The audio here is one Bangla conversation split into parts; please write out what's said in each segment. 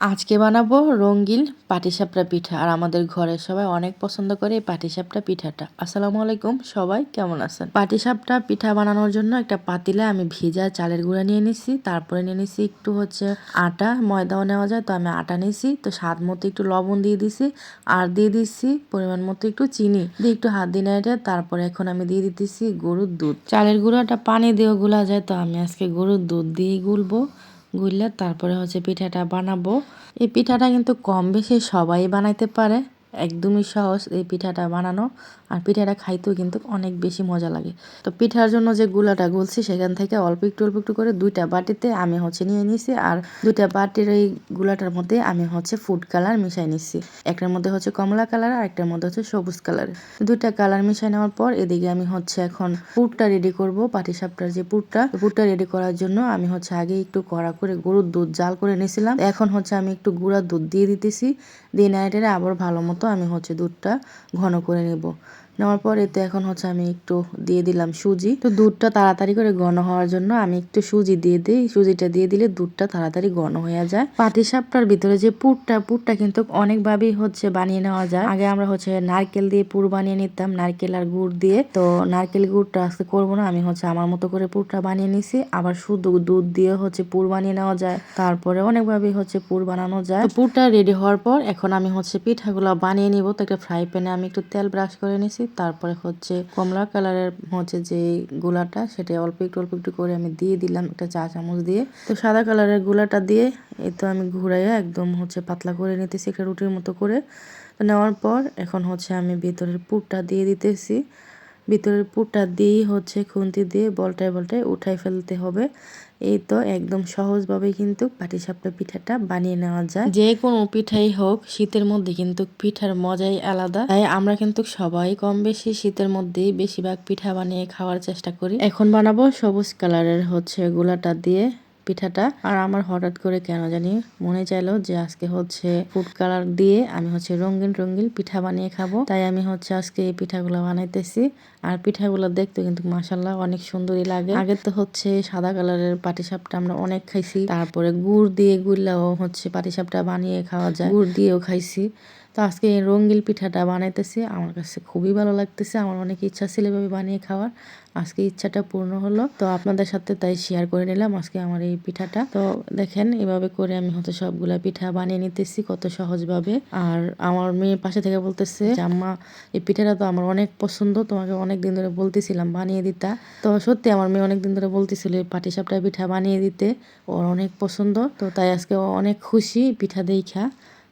আজকে বানাবো রঙিন পাটিসাপটা পিঠা। আর আমাদের ঘরের সবাই অনেক পছন্দ করে এই পাটিসাপটা পিঠাটা। আসসালামু আলাইকুম, সবাই কেমন আছেন? পাটিসাপটা পিঠা বানানোর জন্য একটা পাতিলে আমি ভিজা চালের গুঁড়া নিয়ে নিছি, তারপরে নিয়ে নিছি একটু আটা, ময়দাও নেওয়া যায়, তো আমি আটা নিছি। তো স্বাদ মতো একটু লবণ দিয়ে দিছি, আর দিয়ে দিচ্ছি পরিমাণ মতো একটু চিনি দিয়ে একটু হাত দিয়ে নেড়ে, তারপরে এখন আমি দিয়ে দিতেছি গরুর দুধ। চালের গুঁড়াটা পানি দিয়েও গুলা যায়, তো আমি আজকে গরুর দুধ দিয়ে গুলবো। গুললে তারপরে পিঠাটা বানাবো। এই পিঠাটা কিন্তু কম বেশি সবাই বানাইতে পারে, একদমই সহজ এই পিঠাটা বানানো। আর পিঠাটা খাইতেও কিন্তু অনেক বেশি মজা লাগে। তো পিঠার জন্য যে গুলাটা গুলছি সেখান থেকে অল্প একটু করে দুইটা বাটিতে আমি নিয়ে নিছি। আর দুইটা বাটির এই গুলাটার মধ্যে আমি ফুড কালার মিশাই নিছি। একটার মধ্যে কমলা কালার আর একটার মধ্যে সবুজ কালার। দুইটা কালার মিশাই নেওয়ার পর এদিকে আমি এখন পুরটা রেডি করব। পাটিসাপটার যে পুরটা রেডি করার জন্য আমি আগে একটু কড়া করে গরুর দুধ জাল করে নিয়েছিলাম। এখন আমি একটু গুঁড়া দুধ দিয়ে দিতেছি। দিয়ে নাড়াচাড়া আবার ভালো মতো আমি দুধটা ঘন করে নেব। নেওয়ার পর এতে এখন আমি একটু দিয়ে দিলাম সুজি। তো দুধটা তাড়াতাড়ি করে ঘন হওয়ার জন্য আমি একটু সুজি দিয়ে দিই। সুজিটা দিয়ে দিলে দুধটা তাড়াতাড়ি ঘন হয়ে যায়। পাটিসাপটার ভিতরে যে পুরটা কিন্তু অনেকভাবেই বানিয়ে নেওয়া যায়। আগে আমরা নারকেল দিয়ে পুর বানিয়ে নিতাম, নারকেল আর গুড় দিয়ে। তো নারকেল গুড়টা আজকে করবো না, আমি আমার মতো করে পুরটা বানিয়ে নিছি। আবার শুধু দুধ দিয়ে পুর বানিয়ে নেওয়া যায়। তারপরে অনেকভাবেই পুর বানানো যায়। তো পুরটা রেডি হওয়ার পর এখন আমি পিঠাগুলো বানিয়ে নিব। তো একটা ফ্রাই প্যানে আমি একটু তেল ব্রাশ করে নিছি। তারপরে কমলা কালারের যে গুলাটা সেটা অল্প একটু করে আমি দিয়ে দিলাম একটা চা চামচ দিয়ে। তো সাদা কালারের গুলাটা দিয়ে এই তো আমি ঘুরাইয়া একদম পাতলা করে নিতেছি একটা রুটির মতো করে। তো নেওয়ার পর এখন আমি ভিতরের পুরটা দিয়ে দিতেছি। ভিতরের পুরটা দিয়েই খুন্তি দিয়ে বলটায় উঠাই ফেলতে হবে। এই তো একদম সহজভাবে কিন্তু পাটিসাপটা পিঠাটা বানিয়ে নেওয়া যায়। যে কোনো পিঠাই হোক, শীতের মধ্যে কিন্তু পিঠার মজাই আলাদা। তাই আমরা কিন্তু সবাই কম বেশি শীতের মধ্যেই বেশিরভাগ পিঠা বানিয়ে খাওয়ার চেষ্টা করি। এখন বানাবো সবুজ কালারের গুলাটা দিয়ে পিঠাটা। আর আমার হঠাৎ করে কেন জানি মনে চাইলো যে আজকে ফুড কালার দিয়ে আমি রঙিন পিঠা বানিয়ে খাবো। তাই আমি আজকে এই পিঠাগুলো বানাইতেছি। আর পিঠাগুলো দেখতে কিন্তু মাশাআল্লাহ অনেক সুন্দরই লাগে। আগে তো সাদা কালারের পাটিসাপটা আমরা অনেক খাইছি, তারপরে গুড় দিয়ে গুড়লাও পাটিসাপটা বানিয়ে খাওয়া যায়, গুড় দিয়েও খাইছি। তো আজকে এই রঙিন পিঠাটা বানাইতেছি, আমার কাছে খুবই ভালো লাগতেছে। আমার অনেক ইচ্ছা ছিল এভাবে বানিয়ে খাওয়ার, আজকে ইচ্ছাটা পূর্ণ হলো। তো আপনাদের সাথে তাই শেয়ার করে নিলাম আজকে আমার এই পিঠাটা। তো দেখেন এভাবে করে আমি সবগুলা পিঠা বানিয়ে নিতেছি কত সহজভাবে। আর আমার মেয়ে পাশে থেকে বলতেছে যে আম্মা এই পিঠাটা তো আমার অনেক পছন্দ, তোমাকে অনেক দিন ধরে বলতেছিলাম বানিয়ে দিতা। তো সত্যি আমার মেয়ে অনেক দিন ধরে বলতেছিল পাটিসাপটা পিঠা বানিয়ে দিতে, ওর অনেক পছন্দ। তো তাই আজকে ও অনেক খুশি পিঠা দেখা।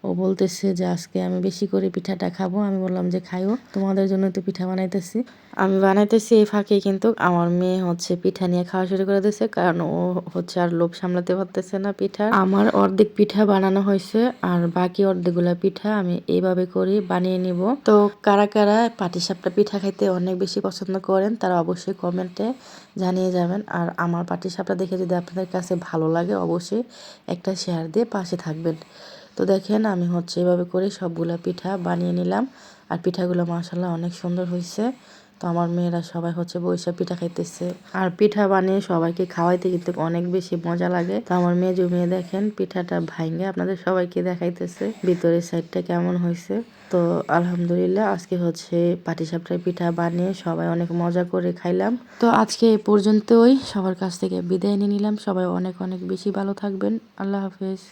ও বলতেছে যে আজকে আমি বেশি করে পিঠাটা খাবো। আমি বললাম যে খাইও, তোমাদের জন্য তো পিঠা বানাইতেছি। আমি বানাইতেছি এই ফাঁকে কিন্তু আমার মেয়ে পিঠা নিয়ে খাওয়া শুরু করে দিয়েছে, কারণ ও আর লোভ সামলাতে পারতেছে না পিঠা। আমার অর্ধেক পিঠা বানানো হয়েছে, আর বাকি অর্ধেকগুলা পিঠা আমি এইভাবে করে বানিয়ে নিব। তো কারা কারা পাটিসাপটা পিঠা খাইতে অনেক বেশি পছন্দ করেন তারা অবশ্যই কমেন্টে জানিয়ে যাবেন। আর আমার পাটিসাপটা দেখে যদি আপনাদের কাছে ভালো লাগে অবশ্যই একটা শেয়ার দিয়ে পাশে থাকবেন। তো দেখেন আমি এভাবে করে সবগুলা পিঠা বানিয়ে নিলাম। আর পিঠাগুলো মাশাআল্লাহ অনেক সুন্দর হয়েছে। তো আমার মেয়েরা সবাই বৈশা পিঠা খাইতেছে। আর পিঠা বানিয়ে সবাইকে খাওয়াইতে কিন্তু অনেক বেশি মজা লাগে। তো আমার মেয়ে দেখেন পিঠাটা ভাঙে আপনাদের সবাইকে দেখাইতেছে ভিতরের সাইডটা কেমন হয়েছে। তো আলহামদুলিল্লাহ আজকে পাটিসাপটার পিঠা বানিয়ে সবাই অনেক মজা করে খাইলাম। তো আজকে এ পর্যন্তই, সবার কাছ থেকে বিদায় নিয়ে নিলাম। সবাই অনেক বেশি ভালো থাকবেন। আল্লাহ হাফেজ।